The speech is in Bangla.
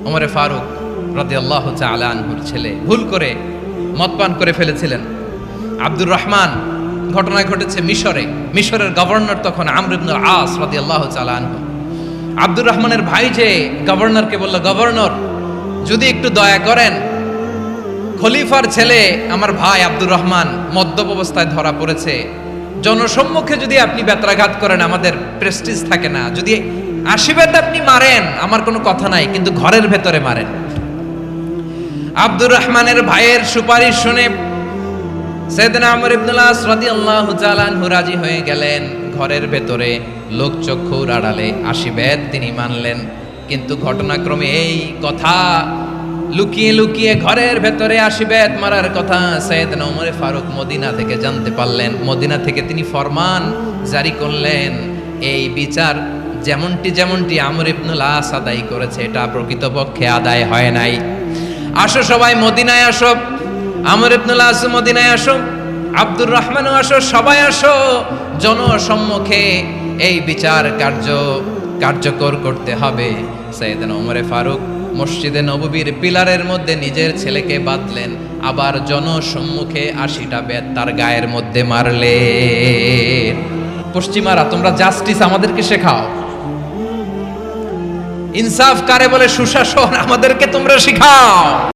ওমরে ফারুক রাদিয়াল্লাহু তাআলা আনহুর ছেলে ভুল করে মদ পান করে ফেলেছিলেন। আব্দুর রহমান, ঘটনা ঘটেছে মিশরের গভর্নর তখন আমর ইবনুল আস রাদিয়াল্লাহু তাআলা আনহু। আব্দুর রহমানের ভাই যে গভর্নরকে বলল, গভর্নর যদি একটু দয়া করেন, খলিফার ছেলে আমার ভাই আব্দুর রহমান মদ্যপ অবস্থায় ধরা পড়েছে, জনসম্মুখে যদি আপনি বেত্রাঘাত করেন আমাদের প্রেস্টিজ থাকে না, যদি আশীর্বাদ আপনি মারেন আমার কোনো কথা নাই, কিন্তু ঘরের ভেতরে মারেন। আব্দুর রহমানের ভাইয়ের সুপারিশ শুনে সাইয়েদনা আমর ইবনুল আস রাদিয়াল্লাহু তাআলা আনহু রাজি হয়ে গেলেন। ঘরের ভেতরে লোকচক্ষুর আড়ালে আশীর্বাদ তিনি মানলেন। কিন্তু ঘটনাক্রমে এই কথা লুকিয়ে লুকিয়ে ঘরের ভেতরে আশীর্বাদ মারার কথা সাইয়েদনা ওমর ফারুক মদিনা থেকে জানতে পারলেন। মদিনা থেকে তিনি ফরমান জারি করলেন, এই বিচার যেমনটি আমর ইবনুল আস আদায় করেছে এটা প্রকৃতপক্ষে আদায় হয় নাই। আসো সবাই মদিনায় আসো, আমর ইবনুল আস মদিনায় আসো, আব্দুর রহমানও আসো, সবাই আসো, জনসম্মুখে এই বিচার কার্যকর করতে হবে। সাইয়েদনা ওমর ফারুক মসজিদে নববীর পিলারের মধ্যে নিজের ছেলেকে বাঁধলেন, আবার জনসম্মুখে 80টা বেত তার গায়ের মধ্যে মারলেন। পশ্চিমারা তোমরা জাস্টিস আমাদেরকে শেখাও, ইনসাফ কারে বলে সুশাসন আমাদেরকে তোমরা শেখাও।